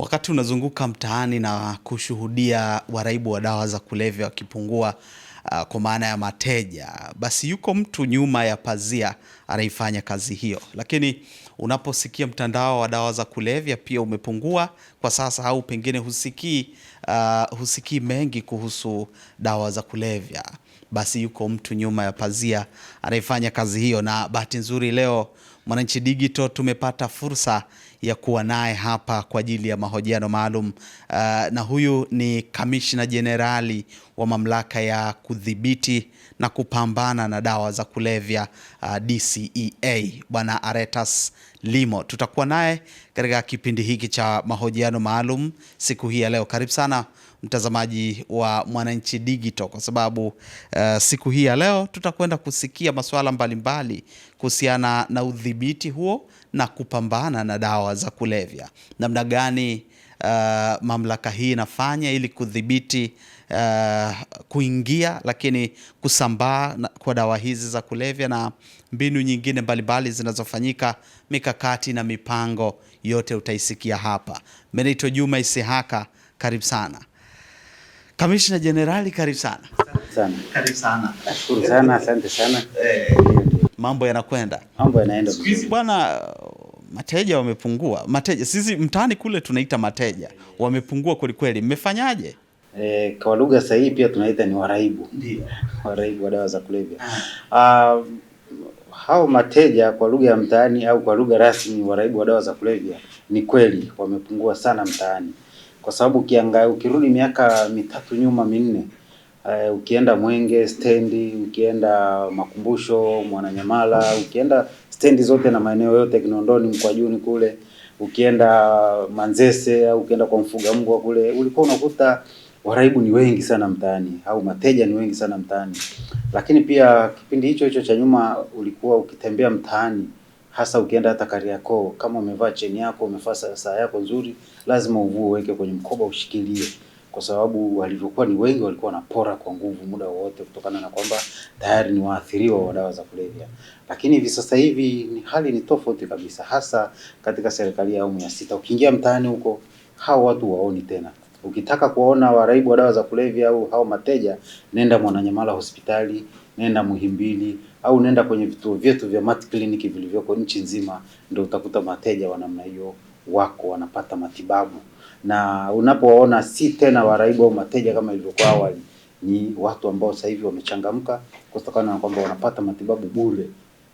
Wakati unazunguka mtaani na kushuhudia waraibu wa dawa za kulevya wakipungua, kwa maana ya mateja, basi yuko mtu nyuma ya pazia anaifanya kazi hiyo. Lakini unaposikia mtandao wa dawa za kulevya pia umepungua kwa sasa, au pengine husikii mengi kuhusu dawa za kulevya, basi yuko mtu nyuma ya pazia anaifanya kazi hiyo. Na bahati nzuri leo Mwananchi Digital tumepata fursa ya kuwa naye hapa kwa ajili ya mahojiano maalum, na huyu ni Kamishna Jenerali wa Mamlaka ya Kudhibiti na Kupambana na Dawa za Kulevya, DCEA, Bwana Aretas Limo. Tutakuwa naye katika kipindi hiki cha mahojiano maalum siku hii ya leo. Karibu sana mtazamaji wa Mwananchi Digital, kwa sababu siku hii ya leo tutakwenda kusikia masuala mbalimbali kuhusiana na udhibiti huo na kupambana na dawa za kulevya. Namna gani mamlaka hii inafanya ili kudhibiti kuingia lakini kusambaa kwa dawa hizi za kulevya, na mbinu nyingine mbalimbali zinazofanyika, mikakati na mipango yote utaisikia hapa. Mimi naitwa Juma Isihaka, karibu sana. Kamishna Jenerali, karibu sana. Karibu sana. Nashukuru sana, asante sana. Mambo yanakwenda? Mambo yanaenda vizuri bwana. Mateja wamepungua. Mateja sisi mtaani kule tunaita mateja, wamepungua kweli kweli. Mmefanyaje? Kwa lugha sahihi pia tunaita ni waraibu. Ndio. Waraibu wa dawa za kulevya. Hao mateja kwa lugha ya mtaani au kwa lugha rasmi waraibu wa dawa za kulevya, ni kweli wamepungua sana mtaani. Kwa sababu ukirudi miaka mitatu nyuma, minne, ukienda Mwenge stendi, ukienda Makumbusho, Mwananyamala, ukienda stendi zote na maeneo yote Kinondoni, Mkwajuni kule, ukienda Manzese au ukienda kwa Mfugamgwa kule, ulikuwa unakuta waraibu ni wengi sana mtaani au mateja ni wengi sana mtaani. Lakini pia kipindi hicho cha nyuma ulikuwa ukitembea mtaani, hasa ukienda hata Kariakoo, kama umevaa cheni yako, umevaa saa yako nzuri, lazima uvue uweke kwenye mkoba ushikilie, kwa sababu walivyokuwa ni wengi walikuwa wanapora kwa nguvu muda wote, kutokana na kwamba tayari ni waathiriwa wa dawa za kulevya. Lakini hivi sasa hivi hali ni tofauti kabisa, hasa katika serikali ya awamu ya 6. Ukiingia mtaani huko, hao watu waoni tena. Ukitaka kuona waraibu wa dawa za kulevya au hao mateja, nenda Mwananyamala hospitali, nenda Muhimbili, au nenda kwenye vituo vyetu vya Mat Clinic vilivyoko nchi nzima, ndio utakuta mateja wa namna hiyo wako wanapata matibabu. Na unapowaona si tena waraibu au mateja kama ilivyokuwa awali, ni watu ambao sasa hivi wamechangamka kutokana na kwamba wanapata matibabu bure.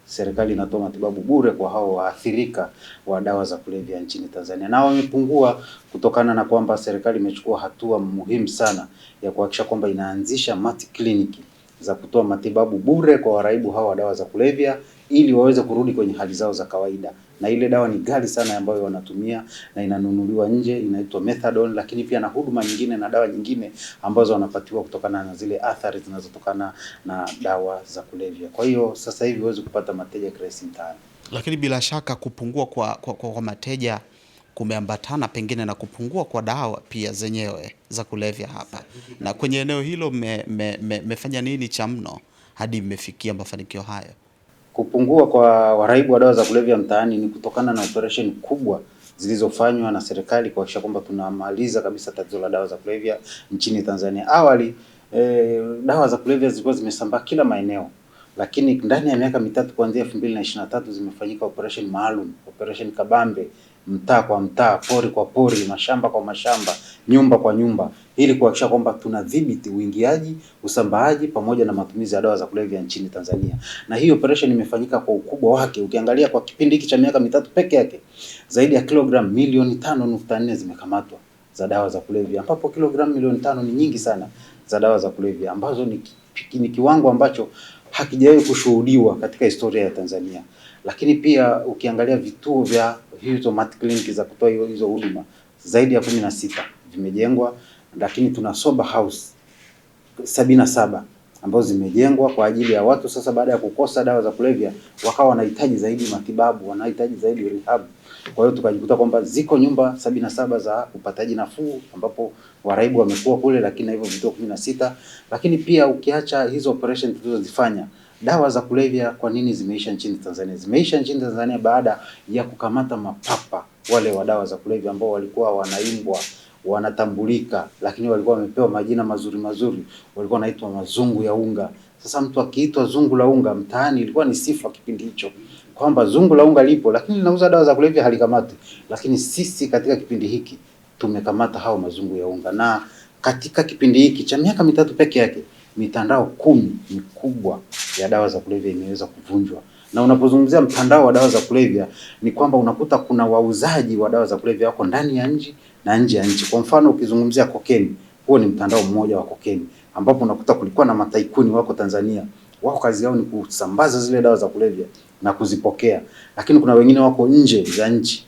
Serikali inatoa matibabu bure kwa hao waathirika wa dawa za kulevya nchini Tanzania. Na wamepungua kutokana na kwamba serikali imechukua hatua muhimu sana ya kuhakikisha kwamba inaanzisha Mat Clinic za kutoa matibabu bure kwa waraibu hawa wa dawa za kulevya, ili waweze kurudi kwenye hali zao za kawaida. Na ile dawa ni ghali sana ambayo wanatumia na inanunuliwa nje, inaitwa methadone, lakini pia na huduma nyingine na dawa nyingine ambazo wanapatiwa kutokana na zile athari zinazotokana na dawa za kulevya. Kwa hiyo sasa hivi huwezi kupata mateja kirahisi mtaani. Lakini bila shaka kupungua kwa mateja kumeambatana pengine na kupungua kwa dawa pia zenyewe za kulevya hapa. Na kwenye eneo hilo mmefanya nini cha mno hadi mmefikia mafanikio hayo? Kupungua kwa waraibu wa dawa za kulevya mtaani ni kutokana na operation kubwa zilizofanywa na serikali kuhakikisha kwamba tunamaliza kabisa tatizo la dawa za kulevya nchini Tanzania. Awali dawa za kulevya zilikuwa zimesambaa kila maeneo, lakini ndani ya miaka mitatu kuanzia 2023 zimefanyika operation maalum, operation kabambe, mtaa kwa mtaa, pori kwa pori, mashamba kwa mashamba, nyumba kwa nyumba, ili kuhakikisha kwamba tunadhibiti uingiaji, usambaaji pamoja na matumizi ya dawa za kulevya nchini Tanzania. Na hii operation imefanyika kwa ukubwa wake. Ukiangalia kwa kipindi hiki cha miaka mitatu peke yake, zaidi ya kilogramu milioni 5.4 zimekamatwa za dawa za kulevya, ambapo kilogramu milioni 5 ni nyingi sana za dawa za kulevya, ambazo ni kiwango ambacho hakijawahi kushuhudiwa katika historia ya Tanzania. Lakini pia ukiangalia vituo vya hizo Mat Clinic za kutoa hizo huduma zaidi ya 16 vimejengwa, lakini tuna sober house 77 ambazo zimejengwa kwa ajili ya watu sasa baada ya kukosa dawa za kulevya wakawa wanahitaji zaidi matibabu, wanahitaji zaidi rehab. Kwa hiyo tukajikuta kwamba ziko nyumba 77 za upataji nafuu ambapo waraibu wamekuwa kule, lakini hivyo vituo 16. Lakini pia ukiacha hizo operation tulizozifanya, dawa za kulevya kwa nini zimeisha nchini Tanzania? Zimeisha nchini Tanzania baada ya kukamata mapapa wale wa dawa za kulevya ambao walikuwa wanaimbwa, wanatambulika, lakini walikuwa wamepewa majina mazuri mazuri, walikuwa wanaitwa mazungu ya unga. Sasa mtu akiitwa zungu la unga mtaani, ilikuwa ni sifa kipindi hicho kwamba zungu la unga lipo, lakini linauza dawa za kulevya halikamati. Lakini sisi katika kipindi hiki tumekamata hao mazungu ya unga, na katika kipindi hiki cha miaka mitatu peke yake mitandao 10 mikubwa ya dawa za kulevya imeweza kuvunjwa. Na unapozungumzia mtandao wa dawa za kulevya ni kwamba unakuta kuna wauzaji wa dawa za kulevya wako ndani ya nchi na nje ya nchi. Kwa mfano ukizungumzia kokeni, huo ni mtandao mmoja wa kokeni ambapo unakuta kulikuwa na mataikuni wako Tanzania. Wao kazi yao ni kusambaza zile dawa za kulevya na kuzipokea. Lakini kuna wengine wako nje ya nchi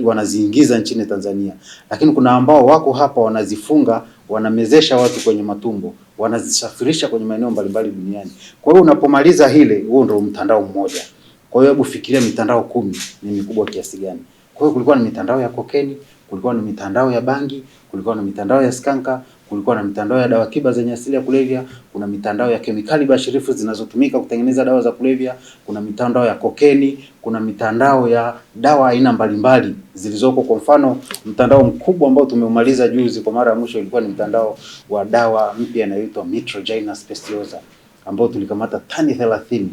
wanaziingiza nchini Tanzania. Lakini kuna ambao wako hapa wanazifunga, wanamezesha watu kwenye matumbo, wanazisafirisha kwenye maeneo mbalimbali duniani. Kwa hiyo unapomaliza hile, huo ndio mtandao mmoja. Kwa hiyo hebu fikiria mitandao 10 ni mikubwa kiasi gani. Kwa hiyo kulikuwa na mitandao ya kokeni, kulikuwa na mitandao ya bangi, kulikuwa na mitandao ya skanka, kulikuwa na mitandao ya dawa tiba zenye asili ya kulevya, kuna mitandao ya kemikali bashirifu zinazotumika kutengeneza dawa za kulevya, kuna mitandao ya kokeni, kuna mitandao ya dawa aina mbalimbali zilizoko. Kwa mfano, mtandao mkubwa ambao tumeumaliza juzi kwa mara ya mwisho ilikuwa ni mtandao wa dawa mpya inayoitwa Mitrogynous Speciosa ambao tulikamata tani 30.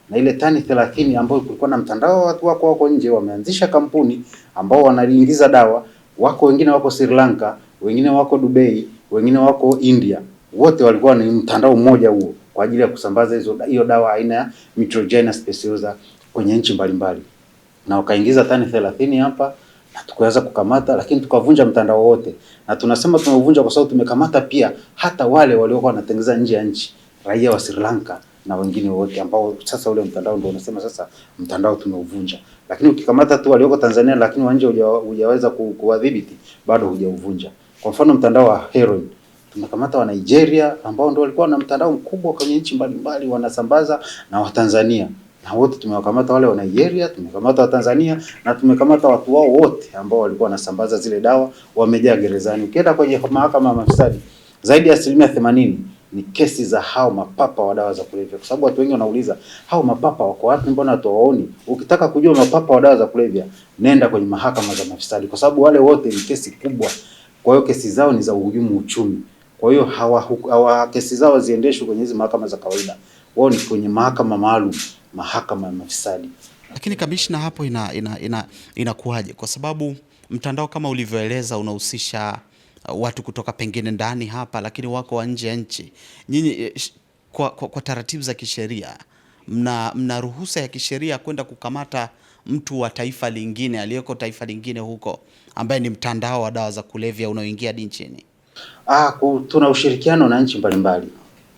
Na ile tani 30 ambayo kulikuwa na mtandao watu wako nje wameanzisha kampuni ambao wanaliingiza dawa, wako wengine wako Sri Lanka, wengine wako Dubai, wengine wako India. Wote walikuwa ni mtandao mmoja huo kwa ajili ya kusambaza hiyo dawa aina ya Mitrogynous Speciosa kwenye nchi mbalimbali. Na wakaingiza tani 30 hapa na tukaweza kukamata, lakini tukavunja mtandao wote. Na tunasema tumeuvunja kwa sababu tumekamata pia hata wale waliokuwa wanatengeneza nje ya nchi, raia wa Sri Lanka na wengine wote ambao sasa ule mtandao ndio unasema sasa mtandao tumeuvunja. Lakini ukikamata tu walioko Tanzania lakini wa nje hujaweza kuwadhibiti, bado hujauvunja. Kwa mfano mtandao wa heroin tumekamata wa Nigeria ambao ndio walikuwa na mtandao mkubwa kwenye nchi mbalimbali wanasambaza, na wa Tanzania na wote tumewakamata. Wale wa Nigeria tumekamata, wa Tanzania na tumekamata watu wao wote ambao walikuwa wanasambaza zile dawa, wamejaa gerezani. Ukienda kwenye mahakama ya mafisadi zaidi ya 80% ni kesi za hao mapapa wa dawa za kulevya, kwa sababu watu wengi wanauliza hao mapapa wako wapi, mbona hatuwaoni? Ukitaka kujua mapapa wa dawa za kulevya, nenda kwenye mahakama za mafisadi, kwa sababu wale wote ni kesi kubwa. Kwa hiyo kesi zao ni za uhujumu uchumi. Kwa hiyo hawa kesi zao ziendeshwe kwenye hizo mahakama za kawaida, wao ni kwenye mahakama maalum, mahakama ya mafisadi. Lakini kamishna, hapo inakuwaje? Kwa sababu mtandao kama ulivyoeleza unahusisha watu kutoka pengine ndani hapa, lakini wako wa nje ya nchi. Nyinyi kwa taratibu za kisheria mna ruhusa ya kisheria kwenda kukamata mtu wa taifa lingine aliyeko taifa lingine huko ambaye ni mtandao wa dawa za kulevya unaoingia hadi nchini? Tuna ushirikiano na nchi mbalimbali.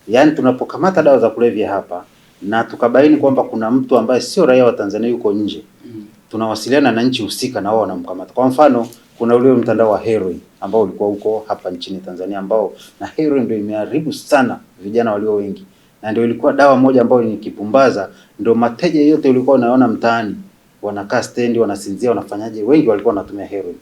Yaani tunapokamata dawa za kulevya hapa na tukabaini kwamba kuna mtu ambaye sio raia wa Tanzania yuko nje, tunawasiliana na nchi husika na wao wanamkamata. Kwa mfano, kuna ule mtandao wa heroin ambao ulikuwa huko hapa nchini Tanzania, ambao na heroin ndio imeharibu sana vijana walio wengi, na ndio ilikuwa dawa moja ambayo ni kipumbaza, ndio mateja yote ulikuwa unaona mtaani wanakaa stendi, wanasinzia, wanafanyaje, wengi walikuwa wanatumia heroin.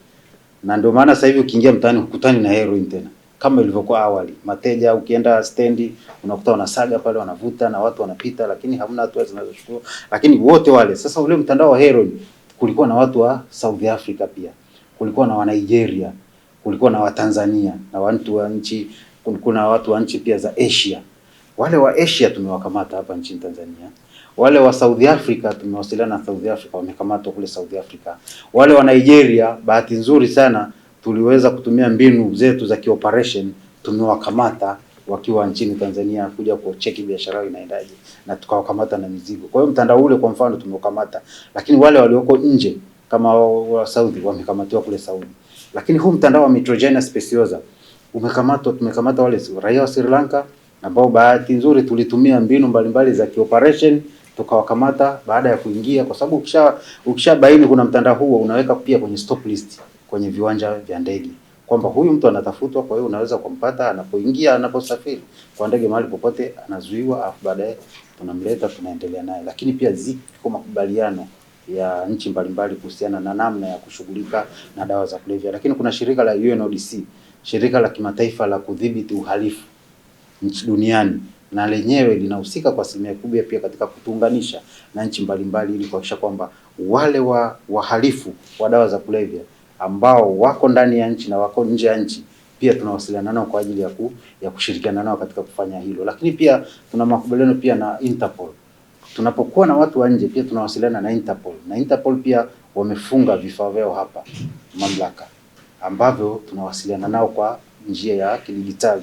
Na ndio maana sasa hivi ukiingia mtaani hukutani na heroin tena kama ilivyokuwa awali. Mateja ukienda stendi unakuta wanasaga pale, wanavuta na watu wanapita, lakini hamna hatua zinazochukua. Lakini wote wale sasa, ule mtandao wa heroin kulikuwa na watu wa South Africa, pia kulikuwa na wa Nigeria, kulikuwa na wa Tanzania na watu wa nchi, kuna watu wa nchi pia za Asia. Wale wa Asia tumewakamata hapa nchini Tanzania. Wale wa South Africa tumewasiliana na South Africa, wamekamatwa kule South Africa. Wale wa Nigeria, bahati nzuri sana tuliweza kutumia mbinu zetu za kioperation, tumewakamata wakiwa nchini Tanzania kuja kucheki biashara yao inaendaje, na tukawakamata na mizigo. Kwa hiyo mtandao ule kwa mfano tumewakamata, lakini wale walioko nje kama wa Saudi wamekamatiwa kule Saudi. Lakini huu mtandao wa Mitrogynous Speciosa tumekamata wale raia wa Sri Lanka ambao bahati nzuri tulitumia mbinu mbalimbali za kioperation tukawakamata baada ya kuingia, kwa sababu ukishabaini kuna mtandao huo unaweka pia kwenye stop list kwenye viwanja vya ndege kwamba huyu mtu anatafutwa. Kwa hiyo unaweza kumpata anapoingia, anaposafiri kwa ndege, mahali popote anazuiwa, afu baadaye tunamleta, tunaendelea naye. Lakini pia ziko makubaliano ya nchi mbalimbali kuhusiana na namna ya kushughulika na dawa za kulevya. Lakini kuna shirika la UNODC, shirika la kimataifa la kudhibiti uhalifu nchi duniani, na lenyewe linahusika kwa asilimia kubwa pia katika kutuunganisha na nchi mbalimbali ili kuhakikisha kwamba wale wahalifu wa dawa za kulevya ambao wako ndani ya nchi na wako nje ya nchi, pia tunawasiliana nao kwa ajili ya kushirikiana nao katika kufanya hilo. Lakini pia tuna makubaliano pia na Interpol. Tunapokuwa na watu wa nje pia tunawasiliana na Interpol. Na Interpol pia wamefunga vifaa vyao hapa mamlaka, ambavyo tunawasiliana nao kwa njia ya kidijitali,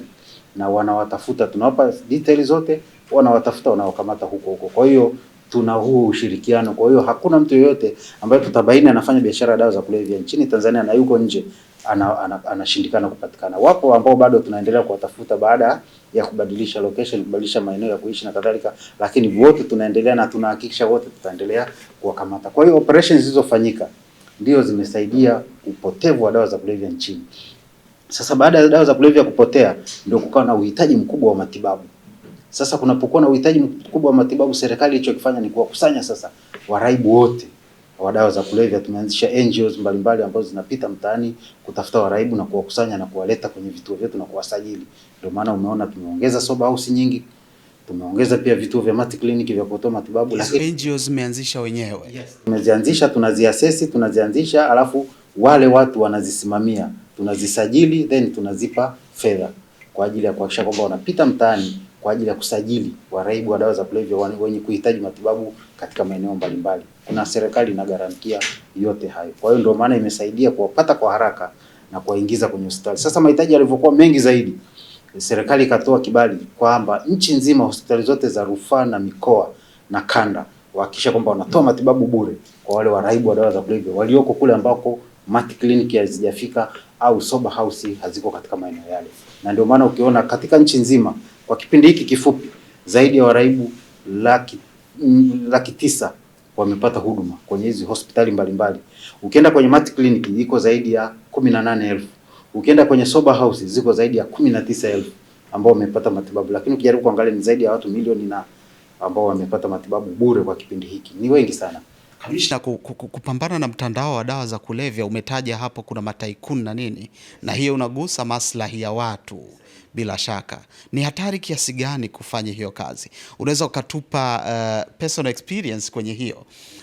na wanawatafuta, tunawapa details zote, wanawatafuta, wanawakamata huko huko. Kwa hiyo tuna huu ushirikiano. Kwa hiyo hakuna mtu yeyote ambaye tutabaini anafanya biashara ya dawa za kulevya nchini Tanzania na yuko nje anashindikana kupatikana. Wapo ambao bado tunaendelea kuwatafuta baada ya kubadilisha location, kubadilisha maeneo ya kuishi na kadhalika, lakini wote tunaendelea na tunahakikisha wote tutaendelea kuwakamata. Kwa hiyo operations zilizofanyika ndio zimesaidia upotevu wa dawa za kulevya nchini. Sasa baada ya dawa za kulevya kupotea, ndio kukawa na uhitaji mkubwa wa matibabu. Sasa kunapokuwa na uhitaji mkubwa wa matibabu, serikali ilichokifanya ni kuwakusanya sasa waraibu wote wa dawa za kulevya. Tumeanzisha NGOs mbalimbali ambazo zinapita mtaani kutafuta waraibu na kuwakusanya na kuwaleta kwenye vituo vyetu na kuwasajili. Ndio maana umeona tumeongeza sober house nyingi, tumeongeza pia vituo vya mati kliniki vya kutoa matibabu. Lakini NGOs zimeanzisha wenyewe. Yes. Tumezianzisha, tunaziassess, tunazianzisha, alafu wale watu wanazisimamia, tunazisajili, then tunazipa fedha kwa ajili ya kuhakikisha kwamba wanapita mtaani kwa ajili ya kusajili waraibu wa dawa za kulevya wenye kuhitaji matibabu katika maeneo mbalimbali. Kuna serikali inagharamikia yote hayo. Kwa hiyo ndio maana imesaidia kuwapata kwa haraka na kuwaingiza kwenye hospitali. Sasa mahitaji yalivyokuwa mengi zaidi, serikali ikatoa kibali kwamba nchi nzima hospitali zote za rufaa na mikoa na kanda wahakikisha kwamba wanatoa matibabu bure kwa wale waraibu wa dawa za kulevya walioko kule ambako mati kliniki hazijafika au sober house haziko katika maeneo yale. Na ndio maana ukiona katika nchi nzima kwa kipindi hiki kifupi zaidi ya waraibu laki tisa wamepata huduma kwenye hizi hospitali mbalimbali. Ukienda kwenye mati kliniki iko zaidi ya 18,000. Ukienda kwenye sober house ziko zaidi ya 19,000 ambao wamepata matibabu. Lakini ukijaribu kuangalia ni zaidi ya watu milioni na ambao wamepata matibabu bure kwa kipindi hiki. Ni wengi sana. Kamishna, kupambana na mtandao wa dawa za kulevya, umetaja hapo kuna mataikuni na nini, na hiyo unagusa maslahi ya watu. Bila shaka ni hatari kiasi gani kufanya hiyo kazi? Unaweza ukatupa personal experience kwenye hiyo,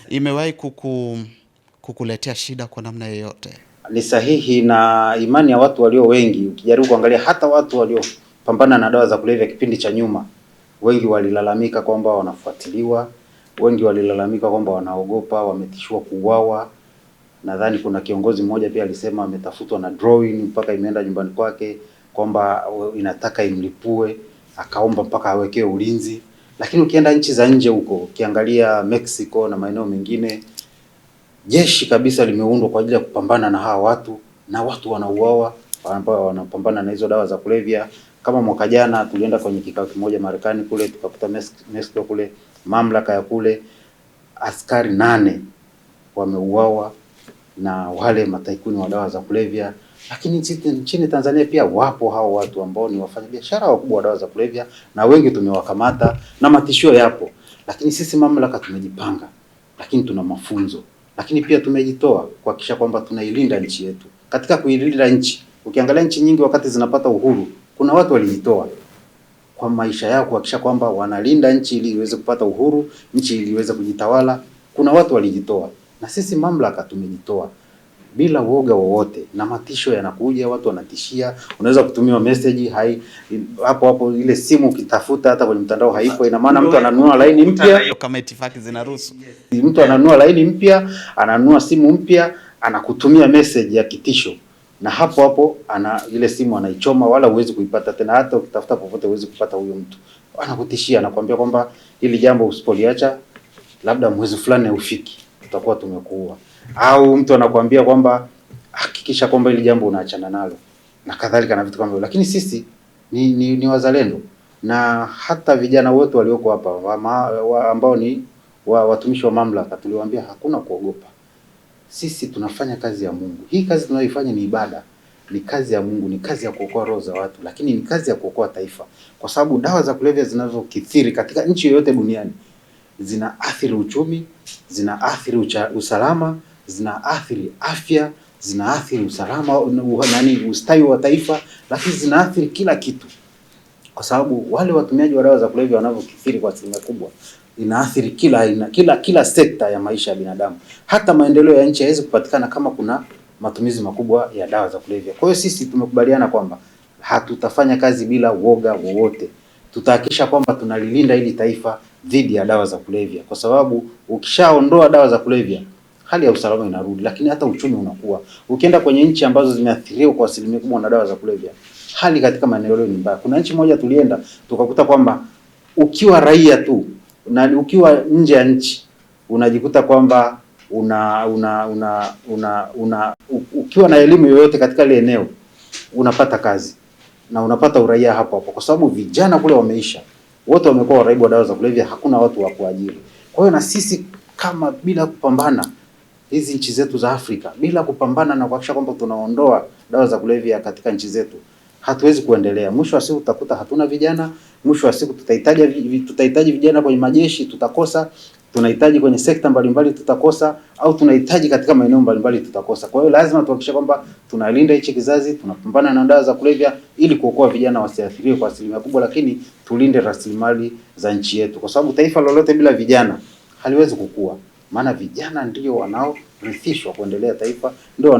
imewahi kukuletea shida kwa namna yoyote? Ni sahihi, na imani ya watu walio wengi, ukijaribu kuangalia hata watu waliopambana na dawa za kulevya kipindi cha nyuma, wengi walilalamika kwamba wanafuatiliwa, wengi walilalamika kwamba wanaogopa, wametishiwa kuuawa. Nadhani kuna kiongozi mmoja pia alisema ametafutwa na drone mpaka imeenda nyumbani kwake kwamba inataka imlipue, akaomba mpaka awekewe ulinzi. Lakini ukienda nchi za nje huko, ukiangalia Mexico na maeneo mengine, jeshi kabisa limeundwa kwa ajili ya kupambana na hawa watu, na watu wanauawa ambao wanapambana na hizo dawa za kulevya. Kama mwaka jana tulienda kwenye kikao kimoja Marekani kule, tukakuta Mexico kule, mamlaka ya kule, askari 8 wameuawa na wale mataikuni wa dawa za kulevya. Lakini nchini Tanzania pia wapo hao watu ambao ni wafanyabiashara wakubwa wa dawa za kulevya, na wengi tumewakamata na matishio yapo. Lakini sisi mamlaka tumejipanga, lakini tuna mafunzo, lakini pia tumejitoa kuhakikisha kwamba tunailinda nchi yetu. Katika kuilinda nchi, ukiangalia nchi nyingi wakati zinapata uhuru, kuna watu walijitoa kwa maisha yao kuhakikisha kwamba wanalinda nchi ili iweze kupata uhuru, nchi ili iweze kujitawala. Kuna watu walijitoa, na sisi mamlaka tumejitoa bila uoga wowote, na matisho yanakuja, watu wanatishia, unaweza kutumiwa message hapo ile simu ukitafuta hata kwenye mtandao haipo. Ina maana mtu ananunua laini mpya kama itifaki zinaruhusu. Mtu ananunua laini mpya, ananunua simu mpya, anakutumia message ya kitisho, na hapo hapo ile simu anaichoma, wala huwezi kuipata tena. Hata ukitafuta popote huwezi kupata huyo mtu. Anakutishia, anakuambia kwamba hili jambo usipoliacha labda mwezi fulani ufiki, tutakuwa tumekuua. Au mtu anakuambia kwamba hakikisha kwamba hili jambo unaachana nalo na kadhalika na vitu kama hivyo. Lakini sisi ni wazalendo, na hata vijana wote walioko hapa ambao ni watumishi wa mamlaka tuliwaambia hakuna kuogopa. Sisi tunafanya kazi ya Mungu. Hii kazi tunayoifanya ni ibada, ni kazi ya Mungu, ni kazi ya kuokoa roho za watu, lakini ni kazi ya kuokoa taifa, kwa sababu dawa za kulevya zinazokithiri katika nchi yoyote duniani zinaathiri uchumi, zinaathiri usalama, zinaathiri afya, zinaathiri usalama ustawi wa taifa, lakini zinaathiri kila kitu, kwa sababu wale watumiaji wa dawa za kulevya wanavyokithiri kwa asilimia kubwa, inaathiri kila aina, kila sekta ya maisha ya binadamu. Hata maendeleo ya nchi haiwezi kupatikana kama kuna matumizi makubwa ya dawa za kulevya. Kwa hiyo sisi tumekubaliana kwamba hatutafanya kazi bila uoga wowote. Tutahakikisha kwamba tunalilinda hili taifa dhidi ya dawa za kulevya, kwa sababu ukishaondoa dawa za kulevya hali ya usalama inarudi, lakini hata uchumi unakuwa. Ukienda kwenye nchi ambazo zimeathiriwa kwa asilimia kubwa na dawa za kulevya, hali katika maeneo ni mbaya. Kuna nchi moja tulienda tukakuta kwamba ukiwa raia tu na ukiwa nje ya nchi unajikuta kwamba ukiwa na elimu yoyote katika ile eneo unapata kazi na unapata uraia hapo hapo, kwa sababu vijana kule wameisha, wote wamekuwa waraibu wa dawa za kulevya, hakuna watu wa kuajiri. Kwa hiyo na sisi kama bila kupambana hizi nchi zetu za Afrika, bila kupambana na kuhakikisha kwamba tunaondoa dawa za kulevya katika nchi zetu, hatuwezi kuendelea. Mwisho wa siku tutakuta hatuna vijana, mwisho wa siku tutahitaji vijana kwenye majeshi tutakosa, tunahitaji kwenye sekta mbalimbali tutakosa, au tunahitaji katika maeneo mbalimbali tutakosa. Kwa hiyo lazima tuhakikishe kwamba tunalinda hichi kizazi, tunapambana na dawa za kulevya ili kuokoa vijana wasiathiriwe kwa asilimia kubwa, lakini tulinde rasilimali za nchi yetu, kwa sababu taifa lolote bila vijana haliwezi kukua. Maana vijana ndio wanaorithishwa kuendelea taifa, ndio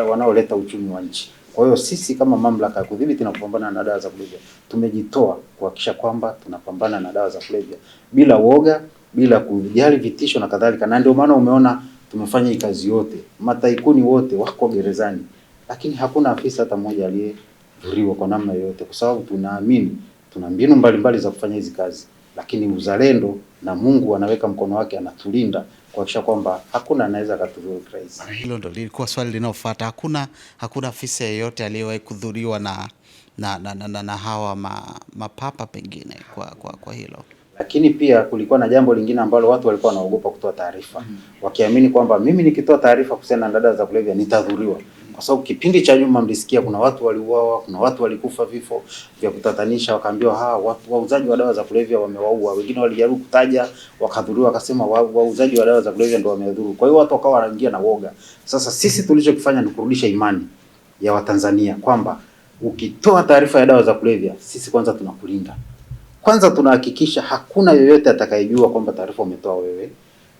wanaoleta uchumi wa nchi. Kwa hiyo sisi kama mamlaka ya kudhibiti na kupambana na dawa za kulevya tumejitoa kuhakikisha kwamba tunapambana na dawa za kulevya bila woga, bila kujali vitisho na kadhalika. Na ndio maana umeona tumefanya hii kazi yote. Mataikuni wote wako gerezani, lakini hakuna afisa hata mmoja aliyedhuriwa kwa namna yoyote, kwa sababu tunaamini tuna mbinu mbalimbali za kufanya hizi kazi, lakini uzalendo na Mungu anaweka mkono wake, anatulinda kuhakikisha kwamba hakuna anaweza akatudhuru kirahisi. Hilo ndio lilikuwa swali linalofuata. Hakuna afisa yeyote aliyewahi kudhuriwa na hawa mapapa pengine kwa hilo. Lakini pia kulikuwa na jambo lingine ambalo watu walikuwa wanaogopa kutoa taarifa, wakiamini kwamba mimi nikitoa taarifa kuhusiana na dawa za kulevya nitadhuriwa. Kwa sababu kipindi cha nyuma mlisikia kuna watu waliuawa, kuna watu walikufa vifo vya kutatanisha, wakaambiwa wauzaji wa dawa za kulevya wamewaua. Wengine walijaribu kutaja wakadhuriwa, wakasema wauzaji wa dawa za kulevya ndio wamedhuru. Kwa hiyo watu wakawa wanaingia na woga. Sasa sisi tulichokifanya ni kurudisha imani ya Watanzania kwamba ukitoa taarifa ya dawa za kulevya, sisi kwanza tunakulinda. Kwanza tunahakikisha hakuna yoyote atakayejua kwamba taarifa umetoa wewe,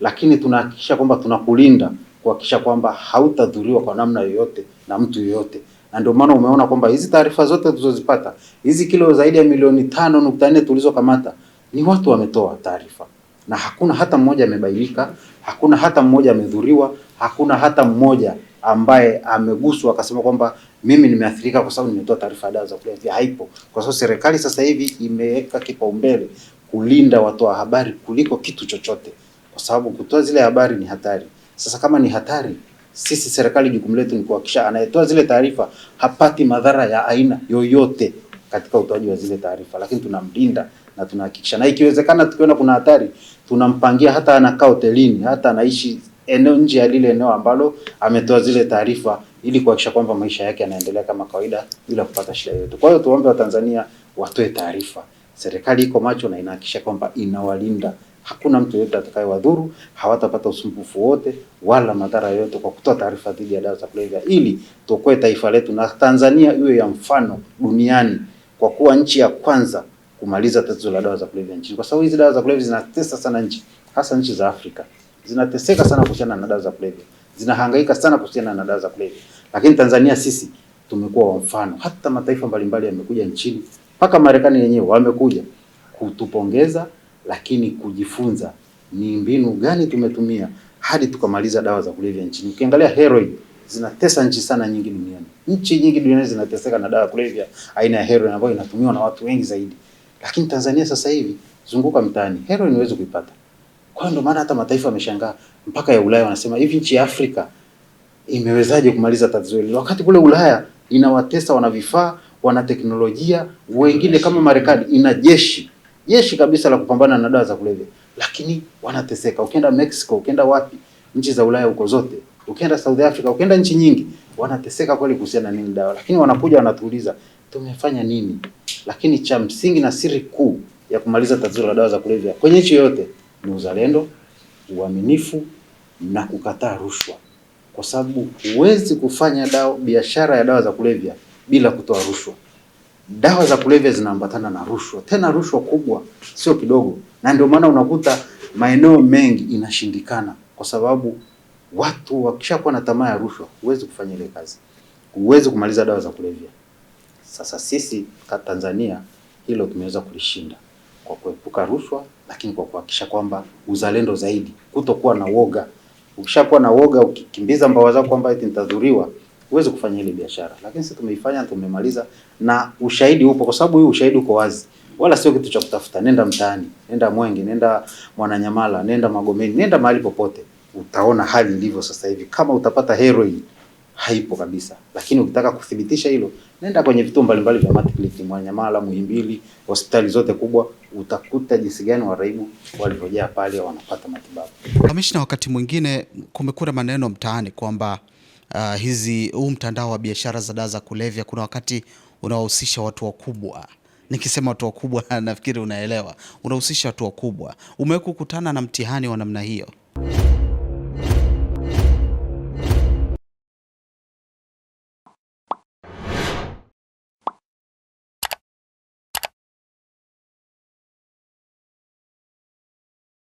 lakini tunahakikisha kwamba tunakulinda kuhakikisha kwamba hautadhuriwa kwa namna yoyote na mtu yoyote. Na ndio maana umeona kwamba hizi taarifa zote tulizozipata, hizi kilo zaidi ya milioni 5.4 tulizokamata, ni watu wametoa taarifa. Na hakuna hata mmoja amebainika, hakuna hata mmoja amedhuriwa, hakuna hata mmoja ambaye ameguswa akasema kwamba mimi nimeathirika kwa sababu nimetoa taarifa ya dawa za kulevya. Haipo. Kwa sababu serikali sasa hivi imeweka kipaumbele kulinda watoa habari kuliko kitu chochote, kwa sababu kutoa zile habari ni hatari. Sasa kama ni hatari, sisi serikali jukumu letu ni kuhakikisha anayetoa zile taarifa hapati madhara ya aina yoyote katika utoaji wa zile taarifa, lakini tunamlinda na tunahakikisha, na ikiwezekana tukiona kuna hatari tunampangia hata anakaa hotelini, hata anaishi eneo nje ya lile eneo ambalo ametoa zile taarifa, ili kuhakikisha kwamba maisha yake yanaendelea kama kawaida bila kupata shida yoyote. Kwa hiyo tuombe Watanzania watoe taarifa. Serikali iko macho na inahakikisha kwamba inawalinda. Hakuna mtu yeyote atakayewadhuru, hawatapata usumbufu wote wala madhara yoyote kwa kutoa taarifa dhidi ya dawa za kulevya, ili tuokoe taifa letu na Tanzania iwe ya mfano duniani kwa kuwa nchi ya kwanza kumaliza tatizo la dawa za kulevya nchini. Kwa sababu hizi dawa za kulevya zinatesa sana nchi, hasa nchi za Afrika. Zinateseka sana kuhusiana na dawa za kulevya. Zinahangaika sana kuhusiana na dawa za kulevya. Lakini Tanzania sisi tumekuwa wa mfano. Hata mataifa mbalimbali yamekuja nchini, mpaka Marekani yenyewe wamekuja kutupongeza, lakini kujifunza ni mbinu gani tumetumia hadi tukamaliza dawa za kulevya nchini. Ukiangalia heroin zinatesa nchi sana nyingi duniani. Nchi nyingi duniani zinateseka na dawa ya kulevya aina ya heroin ambayo inatumiwa na watu wengi zaidi. Lakini Tanzania sasa hivi zunguka mtaani, heroin huwezi kuipata. Kwa hiyo ndio maana hata mataifa yameshangaa, mpaka ya Ulaya wanasema hivi nchi ya Afrika imewezaje kumaliza tatizo hili? Wakati kule Ulaya inawatesa, wana vifaa, wana teknolojia, wengine kama Marekani ina jeshi kabisa la kupambana na dawa za kulevya, lakini wanateseka. Ukienda Mexico, ukienda wapi, nchi za Ulaya huko zote, ukienda South Africa, ukienda nchi nyingi, wanateseka kweli kuhusiana na nini dawa, lakini wanakuja wanatuuliza tumefanya nini? Lakini cha msingi na siri kuu ya kumaliza tatizo la dawa za kulevya kwenye nchi yote ni uzalendo, uaminifu na kukataa rushwa. Kwa sababu huwezi kufanya biashara ya dawa za kulevya bila kutoa rushwa. Dawa za kulevya zinaambatana na rushwa, tena rushwa kubwa, sio kidogo. Na ndio maana unakuta maeneo mengi inashindikana, kwa sababu watu wakishakuwa na tamaa ya rushwa, huwezi kufanya ile kazi, huwezi kumaliza dawa za kulevya. Sasa sisi Tanzania hilo tumeweza kulishinda kwa kuepuka rushwa, lakini kwa kuhakikisha kwamba uzalendo zaidi, kutokuwa na woga. Ukishakuwa na woga, ukikimbiza mbawa zako kwamba eti nitadhuriwa, huwezi kufanya ile biashara. Lakini sisi tumeifanya, tumemaliza, na ushahidi upo, kwa sababu hii ushahidi uko wazi, wala sio kitu cha kutafuta. Nenda mtaani, nenda Mwenge, nenda Mwananyamala, nenda Magomeni, nenda mahali popote, utaona hali ilivyo sasa hivi. Kama utapata heroin, haipo kabisa. Lakini ukitaka kuthibitisha hilo, nenda kwenye vituo mbalimbali vya Matikiti, Mwananyamala, Muhimbili, hospitali zote kubwa, utakuta jinsi gani waraibu walivyojaa pale wanapata matibabu. Kamishna, wakati mwingine kumekuwa maneno mtaani kwamba huu mtandao wa biashara za dawa za kulevya kuna wakati unawahusisha watu wakubwa. Nikisema watu wakubwa nafikiri unaelewa, unahusisha watu wakubwa. Umewahi kukutana na mtihani wa namna hiyo?